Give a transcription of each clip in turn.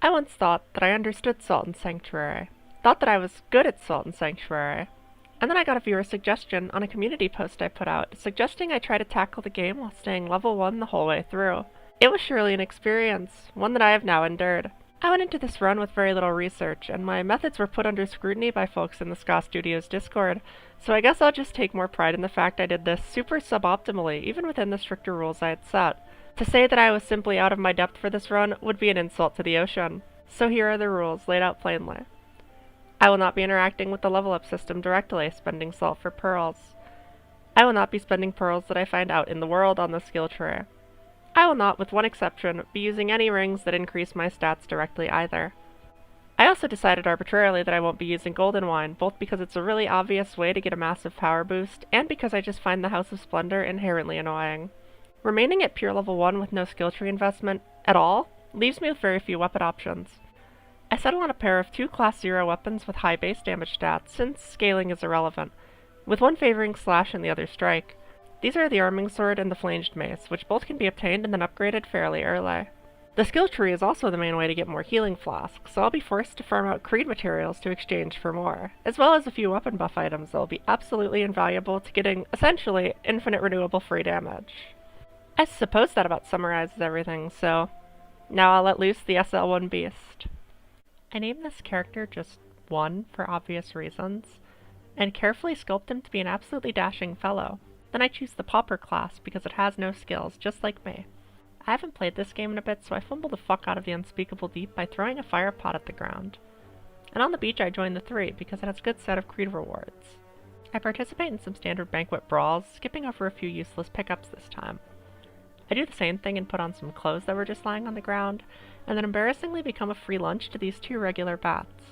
I once thought that I understood Salt and Sanctuary, thought that I was good at Salt and Sanctuary, and then I got a viewer suggestion on a community post I put out, suggesting I try to tackle the game while staying level 1 the whole way through. It was surely an experience, one that I have now endured. I went into this run with very little research, and my methods were put under scrutiny by folks in the Ska Studios Discord, so I guess I'll just take more pride in the fact I did this super suboptimally, even within the stricter rules I had set. To say that I was simply out of my depth for this run would be an insult to the ocean. So here are the rules, laid out plainly. I will not be interacting with the level up system directly, spending salt for pearls. I will not be spending pearls that I find out in the world on the skill tree. I will not, with one exception, be using any rings that increase my stats directly either. I also decided arbitrarily that I won't be using goldenwine, both because it's a really obvious way to get a massive power boost, and because I just find the House of Splendor inherently annoying. Remaining at pure level 1 with no skill tree investment at all leaves me with very few weapon options. I settle on a pair of 2 class 0 weapons with high base damage stats, since scaling is irrelevant, with one favoring slash and the other strike. These are the arming sword and the flanged mace, which both can be obtained and then upgraded fairly early. The skill tree is also the main way to get more healing flasks, so I'll be forced to farm out creed materials to exchange for more, as well as a few weapon buff items that will be absolutely invaluable to getting, essentially, infinite renewable free damage. I suppose that about summarizes everything, so now I'll let loose the SL1 beast. I named this character just 1 for obvious reasons, and carefully sculpt him to be an absolutely dashing fellow. Then I choose the Pauper class because it has no skills, just like me. I haven't played this game in a bit, so I fumble the fuck out of the unspeakable deep by throwing a fire pot at the ground. And on the beach I join the 3 because it has a good set of creed rewards. I participate in some standard banquet brawls, skipping over a few useless pickups this time. I do the same thing and put on some clothes that were just lying on the ground, and then embarrassingly become a free lunch to these 2 regular bats.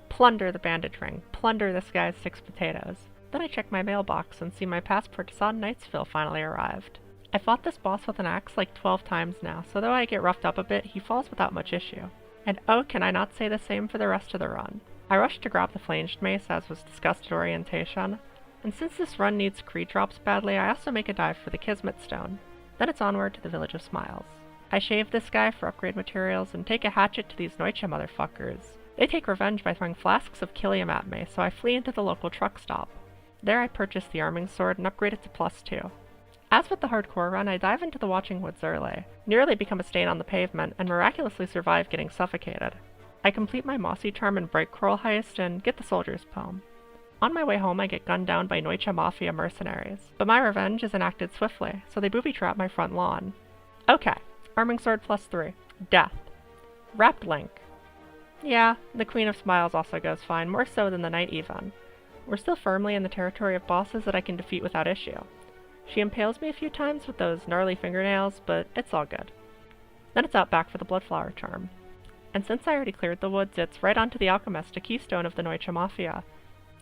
Plunder the bandage ring, plunder this guy's 6 potatoes. Then I check my mailbox and see my passport to Sodden Knightsville finally arrived. I fought this boss with an axe like 12 times now, so though I get roughed up a bit, he falls without much issue. And oh, can I not say the same for the rest of the run. I rushed to grab the flanged mace as was discussed at orientation, and since this run needs creed drops badly, I also make a dive for the Kismet Stone. Then it's onward to the Village of Smiles. I shave this guy for upgrade materials and take a hatchet to these Neutsche motherfuckers. They take revenge by throwing flasks of Killium at me, so I flee into the local truck stop. There I purchase the arming sword and upgrade it to +2. As with the hardcore run, I dive into the Watching Woods early, nearly become a stain on the pavement, and miraculously survive getting suffocated. I complete my Mossy Charm and Bright Coral heist and get the Soldier's Poem. On my way home I get gunned down by Neutsche Mafia mercenaries, but my revenge is enacted swiftly, so they booby-trap my front lawn. Okay, arming sword +3. Death. Wrapped Link. Yeah, the Queen of Smiles also goes fine, more so than the Knight even. We're still firmly in the territory of bosses that I can defeat without issue. She impales me a few times with those gnarly fingernails, but it's all good. Then it's out back for the Bloodflower Charm. And since I already cleared the woods, it's right onto the Alchemist, a keystone of the Neutsche Mafia.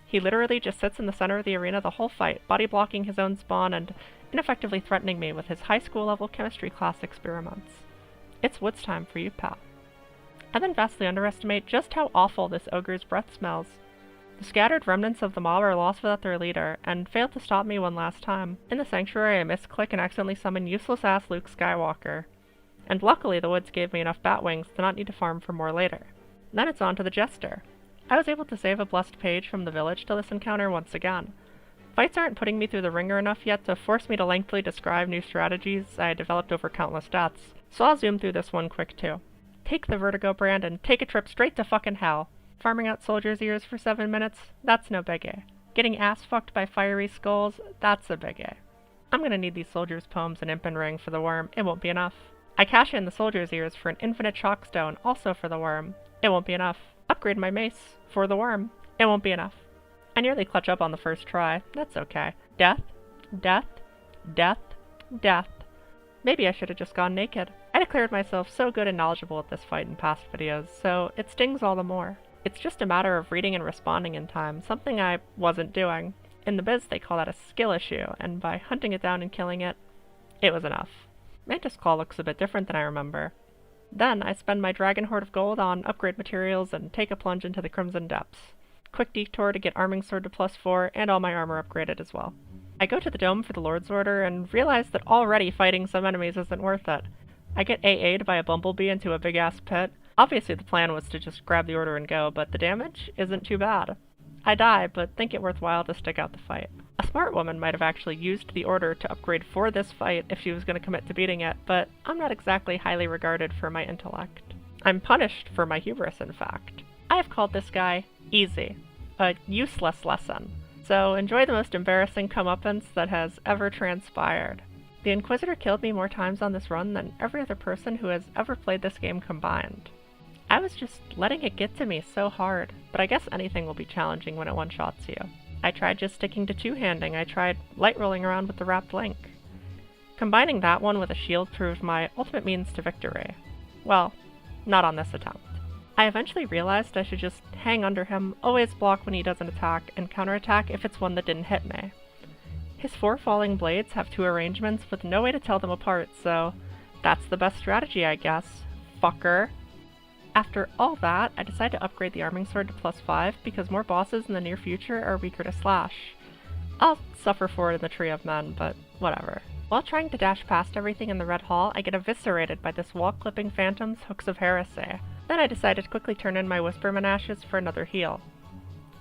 He literally just sits in the center of the arena the whole fight, body blocking his own spawn and ineffectively threatening me with his high school level chemistry class experiments. It's woods time for you, pal. I then vastly underestimate just how awful this ogre's breath smells. The scattered remnants of the mob are lost without their leader, and fail to stop me one last time. In the sanctuary I misclick and accidentally summon useless-ass Luke Skywalker. And luckily the woods gave me enough bat wings to not need to farm for more later. Then it's on to the Jester. I was able to save a blessed page from the village to this encounter once again. Fights aren't putting me through the ringer enough yet to force me to lengthily describe new strategies I developed over countless deaths, so I'll zoom through this one quick too. Take the Vertigo brand and take a trip straight to fucking hell. Farming out soldiers' ears for 7 minutes? That's no biggie. Getting ass fucked by fiery skulls? That's a biggie. I'm gonna need these soldiers' poems and imp and ring for the worm, it won't be enough. I cash in the soldiers' ears for an infinite chalk stone, also for the worm, it won't be enough. Upgrade my mace for the worm, it won't be enough. I nearly clutch up on the first try, that's okay. Death, death, death, death. Maybe I should have just gone naked. I declared myself so good and knowledgeable at this fight in past videos, so it stings all the more. It's just a matter of reading and responding in time, something I wasn't doing. In the biz they call that a skill issue, and by hunting it down and killing it, it was enough. Mantis Claw looks a bit different than I remember. Then I spend my Dragon Hoard of Gold on upgrade materials and take a plunge into the Crimson Depths. Quick detour to get Arming Sword to +4 and all my armor upgraded as well. I go to the Dome for the Lord's Order and realize that already fighting some enemies isn't worth it. I get AA'd by a bumblebee into a big ass pit, Obviously the plan was to just grab the order and go, but the damage isn't too bad. I die, but think it worthwhile to stick out the fight. A smart woman might have actually used the order to upgrade for this fight if she was going to commit to beating it, but I'm not exactly highly regarded for my intellect. I'm punished for my hubris, in fact. I have called this guy easy, a useless lesson. So enjoy the most embarrassing comeuppance that has ever transpired. The Inquisitor killed me more times on this run than every other person who has ever played this game combined. I was just letting it get to me so hard, but I guess anything will be challenging when it one-shots you. I tried just sticking to two-handing, I tried light rolling around with the wrapped link. Combining that one with a shield proved my ultimate means to victory. Well, not on this attempt. I eventually realized I should just hang under him, always block when he doesn't attack, and counterattack if it's one that didn't hit me. His 4 falling blades have 2 arrangements with no way to tell them apart, so that's the best strategy, I guess. Fucker. After all that, I decided to upgrade the arming sword to +5 because more bosses in the near future are weaker to slash. I'll suffer for it in the Tree of Men, but whatever. While trying to dash past everything in the Red Hall, I get eviscerated by this wall-clipping phantom's hooks of heresy. Then I decided to quickly turn in my Whisper Menashes for another heal.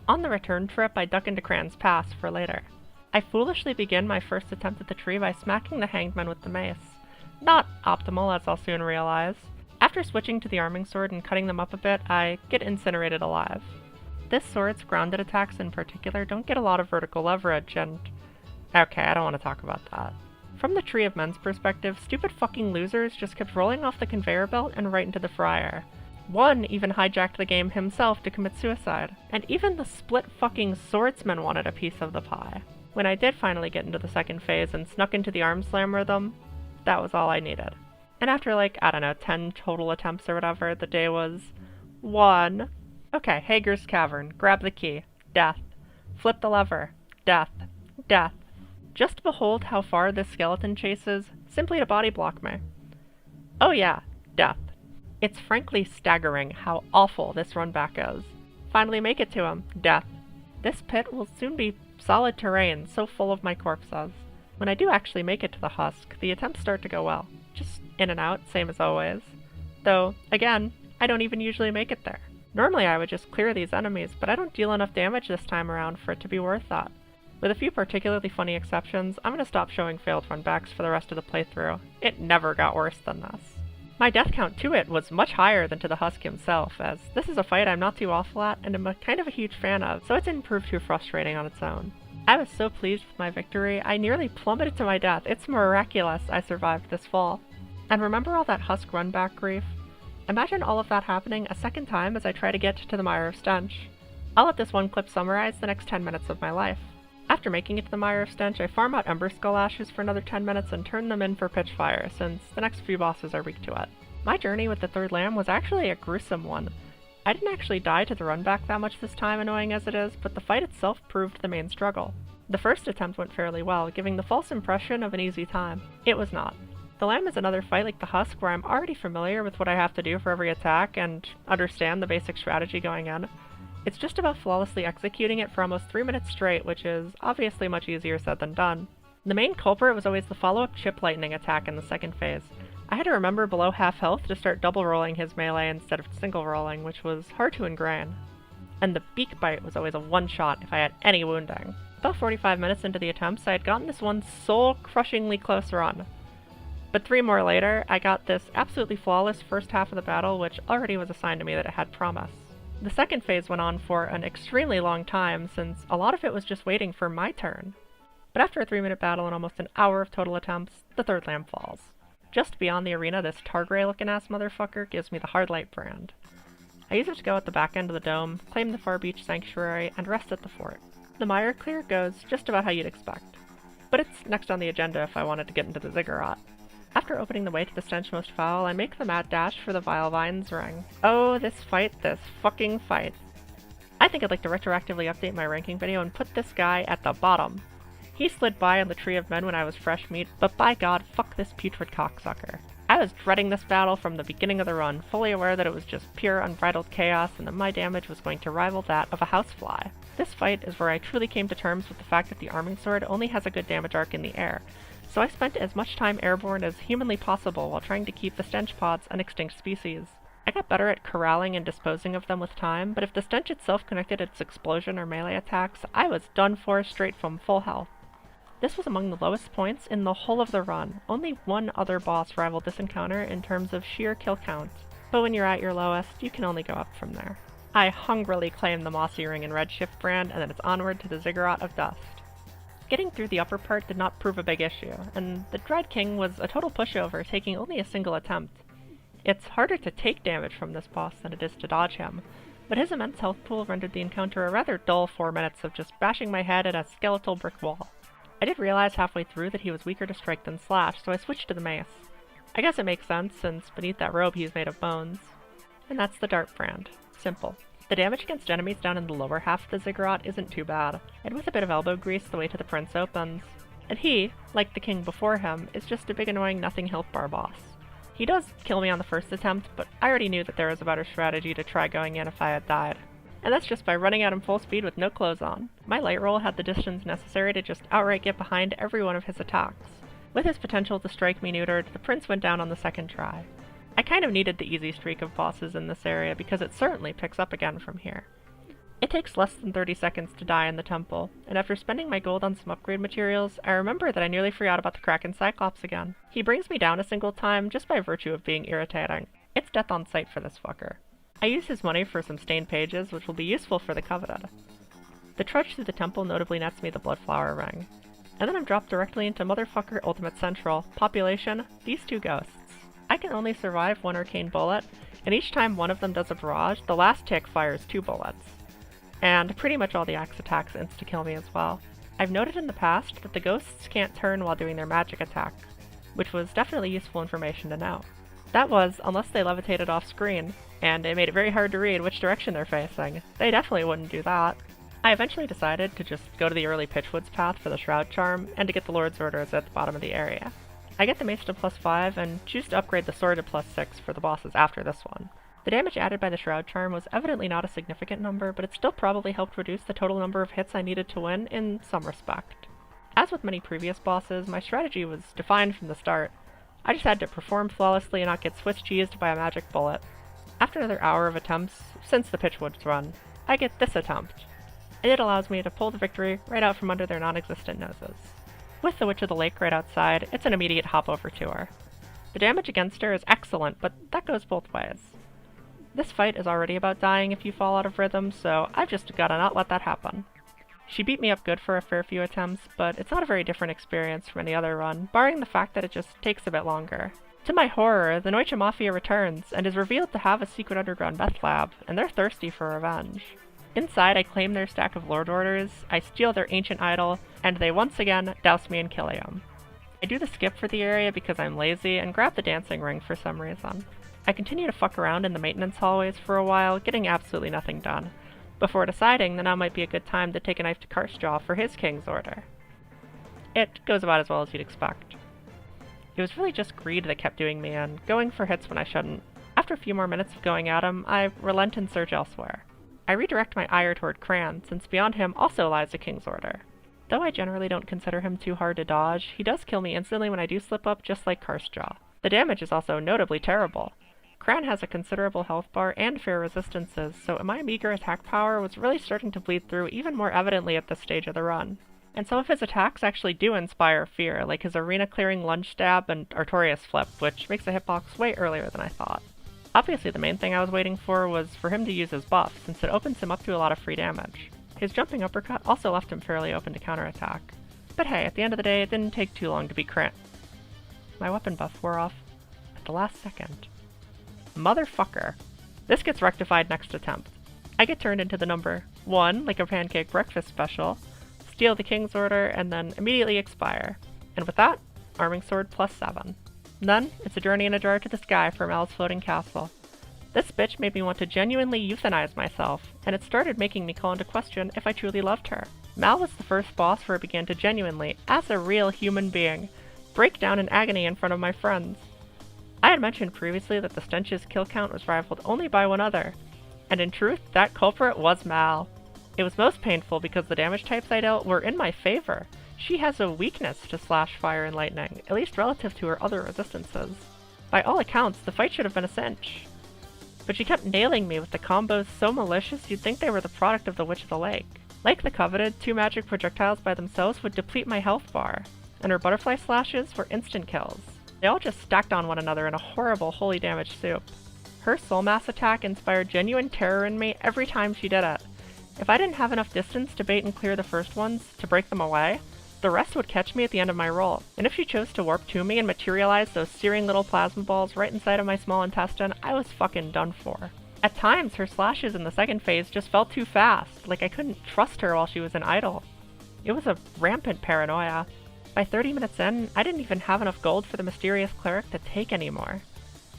On the return trip, I duck into Cran's Pass for later. I foolishly begin my first attempt at the tree by smacking the hanged men with the mace. Not optimal, as I'll soon realize. After switching to the arming sword and cutting them up a bit, I get incinerated alive. This sword's grounded attacks in particular don't get a lot of vertical leverage, and... okay, I don't want to talk about that. From the Tree of Men's perspective, stupid fucking losers just kept rolling off the conveyor belt and right into the fryer. One even hijacked the game himself to commit suicide, and even the split fucking swordsman wanted a piece of the pie. When I did finally get into the second phase and snuck into the arm slam rhythm, that was all I needed. And after 10 total attempts or whatever, the day was 1. Okay, Hager's Cavern, grab the key, death. Flip the lever, death, death. Just behold how far this skeleton chases, simply to body block me. Oh yeah, death. It's frankly staggering how awful this run back is. Finally make it to him, death. This pit will soon be solid terrain, so full of my corpses. When I do actually make it to the husk, the attempts start to go well. Just in and out, same as always. Though, again, I don't even usually make it there. Normally I would just clear these enemies, but I don't deal enough damage this time around for it to be worth that. With a few particularly funny exceptions, I'm going to stop showing failed runbacks for the rest of the playthrough. It never got worse than this. My death count to it was much higher than to the husk himself, as this is a fight I'm not too awful at and am kind of a huge fan of, so it didn't prove too frustrating on its own. I was so pleased with my victory, I nearly plummeted to my death. It's miraculous I survived this fall. And remember all that husk runback grief? Imagine all of that happening a second time as I try to get to the Mire of Stench. I'll let this one clip summarize the next 10 minutes of my life. After making it to the Mire of Stench, I farm out Ember Skull Ashes for another 10 minutes and turn them in for Pitchfire, since the next few bosses are weak to it. My journey with the Third Lamb was actually a gruesome one. I didn't actually die to the runback that much this time, annoying as it is, but the fight itself proved the main struggle. The first attempt went fairly well, giving the false impression of an easy time. It was not. The Lamb is another fight like the Husk where I'm already familiar with what I have to do for every attack and understand the basic strategy going in. It's just about flawlessly executing it for almost 3 minutes straight, which is obviously much easier said than done. The main culprit was always the follow-up Chip Lightning attack in the second phase. I had to remember below half health to start double rolling his melee instead of single rolling, which was hard to ingrain. And the Beak Bite was always a one-shot if I had any wounding. About 45 minutes into the attempts, I had gotten this one soul-crushingly close run. But 3 more later, I got this absolutely flawless first half of the battle, which already was a sign to me that it had promise. The second phase went on for an extremely long time, since a lot of it was just waiting for my turn. But after a 3-minute battle and almost an hour of total attempts, the Third Lamb falls. Just beyond the arena, this Targray-looking-ass motherfucker gives me the Hardlight brand. I use it to go at the back end of the dome, claim the Far Beach Sanctuary, and rest at the fort. The Mire clear goes just about how you'd expect. But it's next on the agenda if I wanted to get into the Ziggurat. After opening the way to the Stench Most Foul, I make the mad dash for the Vile Vines Ring. Oh, this fucking fight. I think I'd like to retroactively update my ranking video and put this guy at the bottom. He slid by on the Tree of Men when I was fresh meat, but by God, fuck this putrid cocksucker. I was dreading this battle from the beginning of the run, fully aware that it was just pure unbridled chaos and that my damage was going to rival that of a housefly. This fight is where I truly came to terms with the fact that the Arming Sword only has a good damage arc in the air, so I spent as much time airborne as humanly possible while trying to keep the Stench Pods an extinct species. I got better at corralling and disposing of them with time, but if the stench itself connected its explosion or melee attacks, I was done for straight from full health. This was among the lowest points in the whole of the run. Only one other boss rivaled this encounter in terms of sheer kill count, but when you're at your lowest, you can only go up from there. I hungrily claimed the Mossy Ring and Redshift brand, and then it's onward to the Ziggurat of Dust. Getting through the upper part did not prove a big issue, and the Dread King was a total pushover, taking only a single attempt. It's harder to take damage from this boss than it is to dodge him, but his immense health pool rendered the encounter a rather dull 4 minutes of just bashing my head at a skeletal brick wall. I did realize halfway through that he was weaker to strike than slash, so I switched to the mace. I guess it makes sense, since beneath that robe he's made of bones. And that's the Dart brand. Simple. The damage against enemies down in the lower half of the Ziggurat isn't too bad, and with a bit of elbow grease the way to the Prince opens. And he, like the king before him, is just a big annoying nothing health bar boss. He does kill me on the first attempt, but I already knew that there was a better strategy to try going in if I had died. And that's just by running at him full speed with no clothes on. My light roll had the distance necessary to just outright get behind every one of his attacks. With his potential to strike me neutered, the prince went down on the second try. I kind of needed the easy streak of bosses in this area because it certainly picks up again from here. It takes less than 30 seconds to die in the temple, and after spending my gold on some upgrade materials, I remember that I nearly forgot about the Kraken Cyclops again. He brings me down a single time just by virtue of being irritating. It's death on sight for this fucker. I use his money for some stained pages, which will be useful for the coveted. The trudge through the temple notably nets me the Bloodflower Ring. And then I'm dropped directly into motherfucker Ultimate Central. Population, these two ghosts. I can only survive one arcane bullet, and each time one of them does a barrage, the last tick fires 2 bullets. And pretty much all the axe attacks insta-kill me as well. I've noted in the past that the ghosts can't turn while doing their magic attack, which was definitely useful information to know. That was, unless they levitated off screen, and it made it very hard to read which direction they're facing. They definitely wouldn't do that. I eventually decided to just go to the early Pitchwoods path for the Shroud Charm, and to get the Lord's Orders at the bottom of the area. I get the mace to +5, and choose to upgrade the sword to +6 for the bosses after this one. The damage added by the Shroud Charm was evidently not a significant number, but it still probably helped reduce the total number of hits I needed to win in some respect. As with many previous bosses, my strategy was defined from the start. I just had to perform flawlessly and not get Swiss cheesed by a magic bullet. After another hour of attempts, since the Pitchwoods run, I get this attempt, and it allows me to pull the victory right out from under their non-existent noses. With the Witch of the Lake right outside, it's an immediate hop over to her. The damage against her is excellent, but that goes both ways. This fight is already about dying if you fall out of rhythm, so I've just gotta not let that happen. She beat me up good for a fair few attempts, but it's not a very different experience from any other run, barring the fact that it just takes a bit longer. To my horror, the Neutsche Mafia returns, and is revealed to have a secret underground meth lab, and they're thirsty for revenge. Inside, I claim their stack of Lord Orders, I steal their ancient idol, and they once again douse me in Killium. I do the skip for the area because I'm lazy, and grab the dancing ring for some reason. I continue to fuck around in the maintenance hallways for a while, getting absolutely nothing done, before deciding that now might be a good time to take a knife to Karstjaw for his king's order. It goes about as well as you'd expect. It was really just greed that kept doing me in, going for hits when I shouldn't. After a few more minutes of going at him, I relent and search elsewhere. I redirect my ire toward Cran, since beyond him also lies a king's order. Though I generally don't consider him too hard to dodge, he does kill me instantly when I do slip up, just like Karstjaw. The damage is also notably terrible. Cran has a considerable health bar and fair resistances, so my meager attack power was really starting to bleed through even more evidently at this stage of the run. And some of his attacks actually do inspire fear, like his arena-clearing lunge stab and Artorias flip, which makes the hitbox way earlier than I thought. Obviously the main thing I was waiting for was for him to use his buff, since it opens him up to a lot of free damage. His jumping uppercut also left him fairly open to counterattack. But hey, at the end of the day, it didn't take too long to beat Cran. My weapon buff wore off at the last second. Motherfucker. This gets rectified next attempt. I get turned into the number 1, like a pancake breakfast special, steal the king's order, and then immediately expire. And with that, arming sword +7. Then, it's a journey in a jar to the sky for Mal's floating castle. This bitch made me want to genuinely euthanize myself, and it started making me call into question if I truly loved her. Mal was the first boss where I began to genuinely, as a real human being, break down in agony in front of my friends. I had mentioned previously that the Stench's kill count was rivaled only by one other, and in truth, that culprit was Mal. It was most painful because the damage types I dealt were in my favor. She has a weakness to slash, fire, and lightning, at least relative to her other resistances. By all accounts, the fight should have been a cinch. but she kept nailing me with the combos so malicious you'd think they were the product of the Witch of the Lake. Like the Coveted, 2 magic projectiles by themselves would deplete my health bar, and her butterfly slashes were instant kills. They all just stacked on one another in a horrible holy damage soup. Her soul mass attack inspired genuine terror in me every time she did it. If I didn't have enough distance to bait and clear the first ones, to break them away, the rest would catch me at the end of my roll, and if she chose to warp to me and materialize those searing little plasma balls right inside of my small intestine, I was fucking done for. At times, her slashes in the second phase just felt too fast, like I couldn't trust her while she was in idle. It was a rampant paranoia. By 30 minutes in, I didn't even have enough gold for the mysterious cleric to take anymore.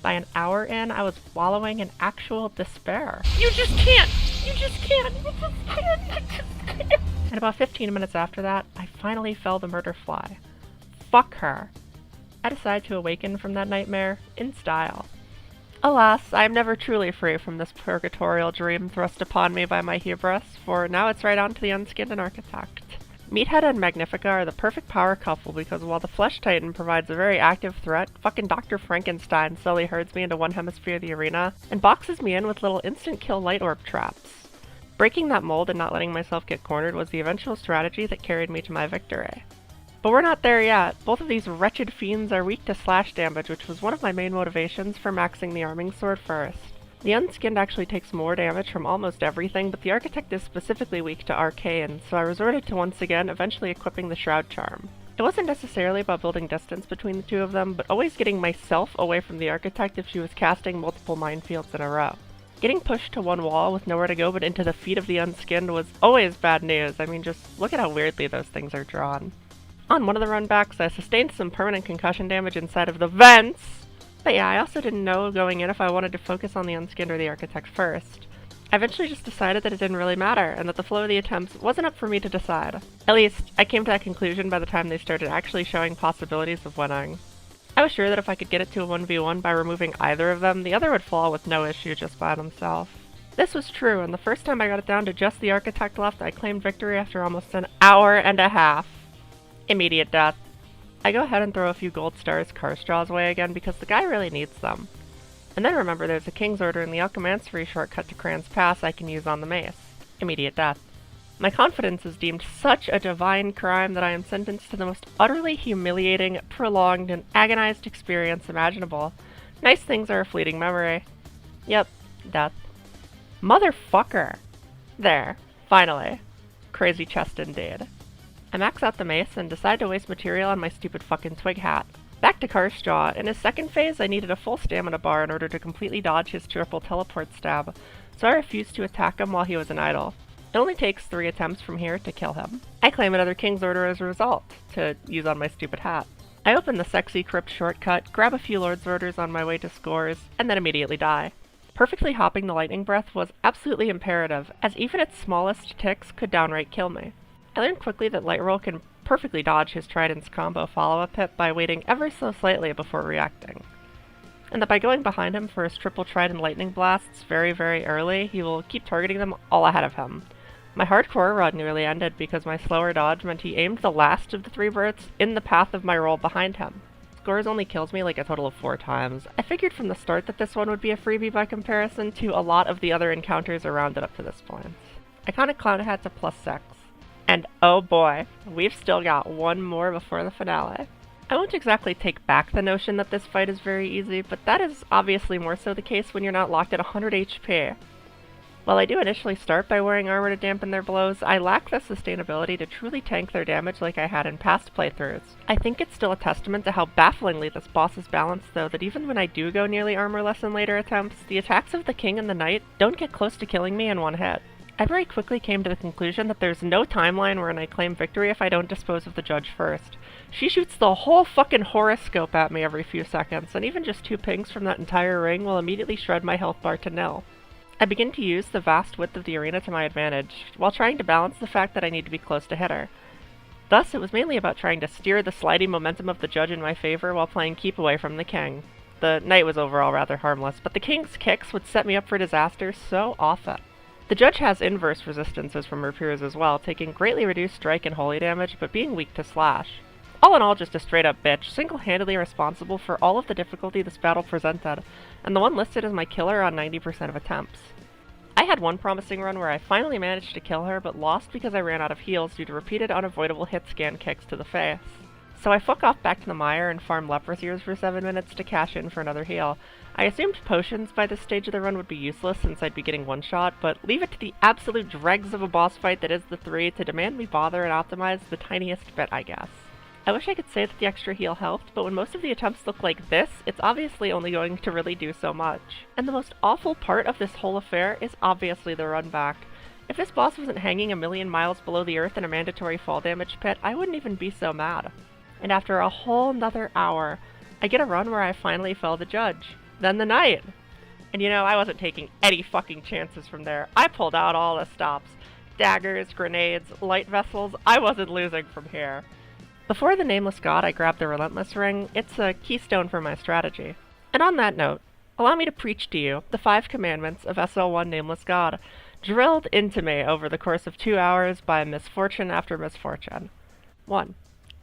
By an hour in, I was wallowing in actual despair. You just can't! You just can't! You just can't! You just can't! And about 15 minutes after that, I finally fell the murder fly. Fuck her. I decided to awaken from that nightmare in style. Alas, I am never truly free from this purgatorial dream thrust upon me by my hubris, for now it's right on to the Unskinned and Architect. Meathead and Magnifica are the perfect power couple because while the Flesh Titan provides a very active threat, fucking Dr. Frankenstein slowly herds me into one hemisphere of the arena and boxes me in with little instant kill light orb traps. Breaking that mold and not letting myself get cornered was the eventual strategy that carried me to my victory. But we're not there yet. Both of these wretched fiends are weak to slash damage, which was one of my main motivations for maxing the Arming Sword first. The Unskinned actually takes more damage from almost everything, but the Architect is specifically weak to Arcane, so I resorted to once again eventually equipping the Shroud Charm. It wasn't necessarily about building distance between the two of them, but always getting myself away from the Architect if she was casting multiple minefields in a row. Getting pushed to one wall with nowhere to go but into the feet of the Unskinned was always bad news. I mean, just look at how weirdly those things are drawn. On one of the runbacks, I sustained some permanent concussion damage inside of the vents! But yeah, I also didn't know going in if I wanted to focus on the Unskinned or the Architect first. I eventually just decided that it didn't really matter, and that the flow of the attempts wasn't up for me to decide. At least, I came to that conclusion by the time they started actually showing possibilities of winning. I was sure that if I could get it to a 1v1 by removing either of them, the other would fall with no issue just by himself. This was true, and the first time I got it down to just the Architect left, I claimed victory after almost an hour and a half. Immediate death. I go ahead and throw a few gold stars Karstraw's way again because the guy really needs them. And then remember there's a King's Order in the Alchemansary shortcut to Kran's Pass I can use on the mace. Immediate death. My confidence is deemed such a divine crime that I am sentenced to the most utterly humiliating, prolonged, and agonized experience imaginable. Nice things are a fleeting memory. Yep, death. Motherfucker! There, finally. Crazy chest indeed. I max out the mace and decide to waste material on my stupid fucking twig hat. Back to Karstraw. In his second phase, I needed a full stamina bar in order to completely dodge his triple teleport stab, so I refused to attack him while he was in idle. It only takes 3 attempts from here to kill him. I claim another King's Order as a result, to use on my stupid hat. I open the sexy crypt shortcut, grab a few Lord's Orders on my way to scores, and then immediately die. Perfectly hopping the Lightning Breath was absolutely imperative, as even its smallest ticks could downright kill me. I learned quickly that Lightroll can perfectly dodge his Trident's combo follow-up hit by waiting ever so slightly before reacting. And that by going behind him for his triple Trident lightning blasts very, very early, he will keep targeting them all ahead of him. My hardcore run nearly ended because my slower dodge meant he aimed the last of the 3 birds in the path of my roll behind him. Scores only kills me like a total of 4 times. I figured from the start that this one would be a freebie by comparison to a lot of the other encounters around it up to this point. Iconic Clown Hat to +6. And oh boy, we've still got one more before the finale. I won't exactly take back the notion that this fight is very easy, but that is obviously more so the case when you're not locked at 100 HP. While I do initially start by wearing armor to dampen their blows, I lack the sustainability to truly tank their damage like I had in past playthroughs. I think it's still a testament to how bafflingly this boss is balanced though, that even when I do go nearly armorless in later attempts, the attacks of the King and the Knight don't get close to killing me in one hit. I very quickly came to the conclusion that there's no timeline wherein I claim victory if I don't dispose of the judge first. She shoots the whole fucking horoscope at me every few seconds, and even just 2 pings from that entire ring will immediately shred my health bar to nil. I begin to use the vast width of the arena to my advantage, while trying to balance the fact that I need to be close to hit her. Thus, it was mainly about trying to steer the sliding momentum of the judge in my favor while playing keep away from the king. The knight was overall rather harmless, but the king's kicks would set me up for disaster so often. The judge has inverse resistances from her peers as well, taking greatly reduced strike and holy damage, but being weak to slash. All in all, just a straight up bitch, single-handedly responsible for all of the difficulty this battle presented, and the one listed as my killer on 90% of attempts. I had one promising run where I finally managed to kill her, but lost because I ran out of heals due to repeated unavoidable hit scan kicks to the face. So I fuck off back to the mire and farm leprous ears for 7 minutes to cash in for another heal. I assumed potions by this stage of the run would be useless since I'd be getting one-shot, but leave it to the absolute dregs of a boss fight that is the 3 to demand me bother and optimize the tiniest bit, I guess. I wish I could say that the extra heal helped, but when most of the attempts look like this, it's obviously only going to really do so much. And the most awful part of this whole affair is obviously the run back. If this boss wasn't hanging a million miles below the earth in a mandatory fall damage pit, I wouldn't even be so mad. And after a whole nother hour, I get a run where I finally fell the judge. Then the knight! And you know, I wasn't taking any fucking chances from there. I pulled out all the stops. Daggers, grenades, light vessels, I wasn't losing from here. Before the Nameless God, I grabbed the Relentless Ring. It's a keystone for my strategy. And on that note, allow me to preach to you the 5 commandments of SL1 Nameless God, drilled into me over the course of 2 hours by misfortune after misfortune. 1.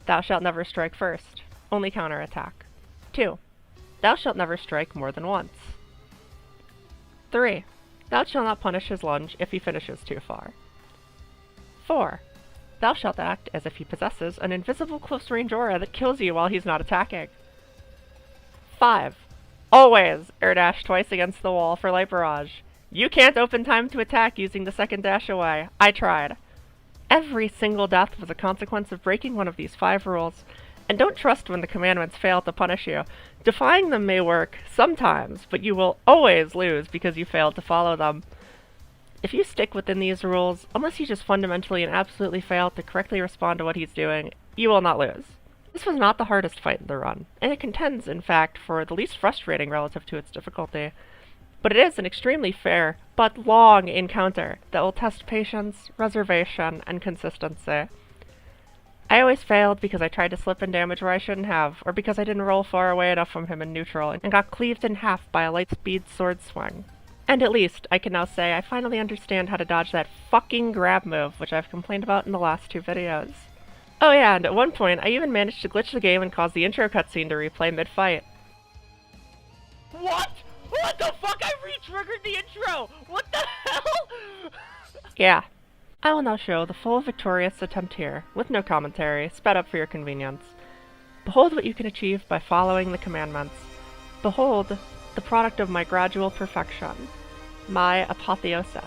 Thou shalt never strike first, only counterattack. 2. Thou shalt never strike more than once. 3. Thou shalt not punish his lunge if he finishes too far. 4. Thou shalt act as if he possesses an invisible close-range aura that kills you while he's not attacking. 5. Always air dash twice against the wall for light barrage. You can't open time to attack using the second dash away. I tried. Every single death was a consequence of breaking one of these 5 rules, and don't trust when the commandments fail to punish you. Defying them may work sometimes, but you will always lose because you failed to follow them. If you stick within these rules, unless you just fundamentally and absolutely fail to correctly respond to what he's doing, you will not lose. This was not the hardest fight in the run, and it contends, in fact, for the least frustrating relative to its difficulty. But it is an extremely fair, but long encounter that will test patience, reservation, and consistency. I always failed because I tried to slip in damage where I shouldn't have, or because I didn't roll far away enough from him in neutral and got cleaved in half by a light-speed sword swing. And at least, I can now say I finally understand how to dodge that fucking grab move, which I've complained about in the last 2 videos. Oh yeah, and at one point, I even managed to glitch the game and cause the intro cutscene to replay mid-fight. What? What the fuck? I re-triggered the intro! What the hell? Yeah. I will now show the full victorious attempt here, with no commentary, sped up for your convenience. Behold what you can achieve by following the commandments. Behold the product of my gradual perfection. My apotheosis.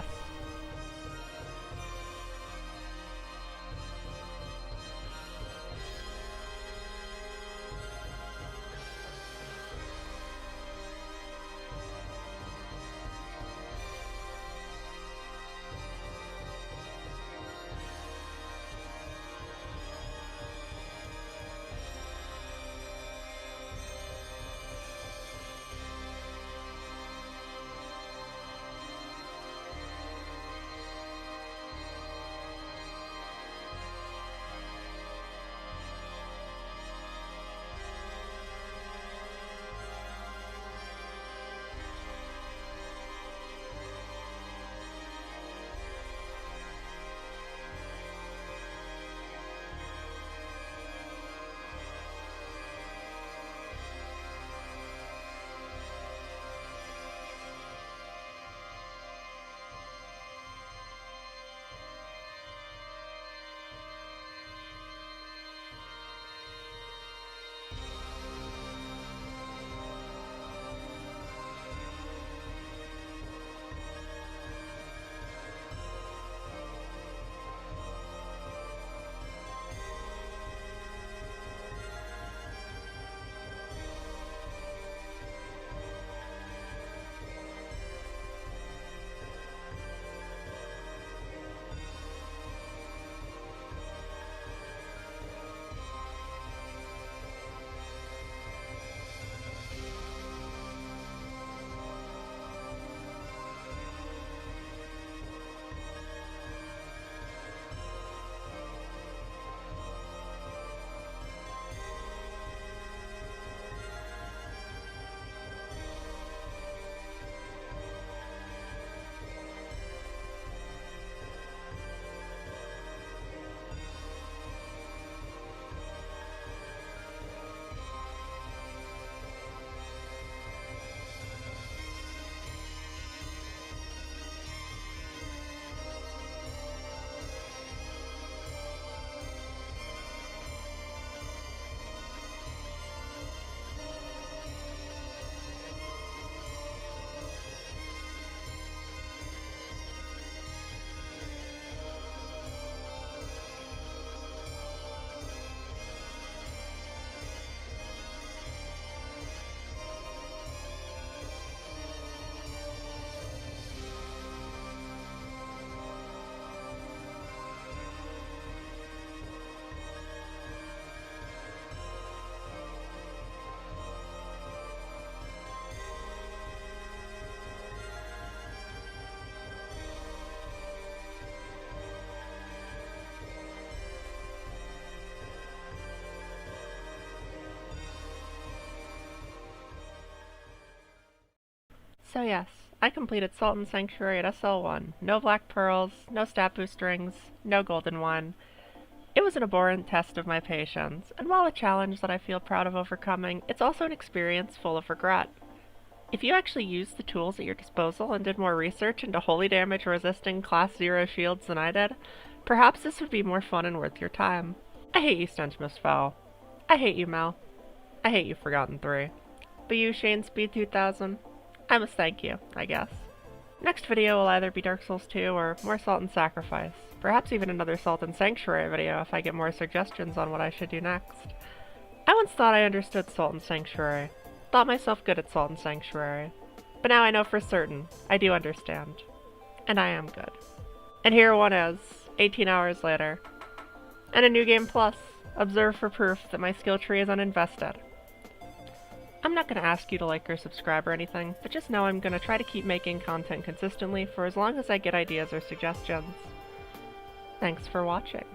So yes, I completed Sultan Sanctuary at SL1. No black pearls, no stat boost rings, no golden wine. It was an abhorrent test of my patience, and while a challenge that I feel proud of overcoming, it's also an experience full of regret. If you actually used the tools at your disposal and did more research into holy damage resisting class 0 shields than I did, perhaps this would be more fun and worth your time. I hate you, Stenchmas Fowl. I hate you, Mel. I hate you, Forgotten 3. But you, Shane Speed 2000, I must thank you, I guess. Next video will either be Dark Souls 2 or more Salt and Sacrifice. Perhaps even another Salt and Sanctuary video if I get more suggestions on what I should do next. I once thought I understood Salt and Sanctuary. Thought myself good at Salt and Sanctuary. But now I know for certain, I do understand. And I am good. And here one is, 18 hours later. And a new game plus. Observe for proof that my skill tree is uninvested. I'm not going to ask you to like or subscribe or anything, but just know I'm going to try to keep making content consistently for as long as I get ideas or suggestions. Thanks for watching.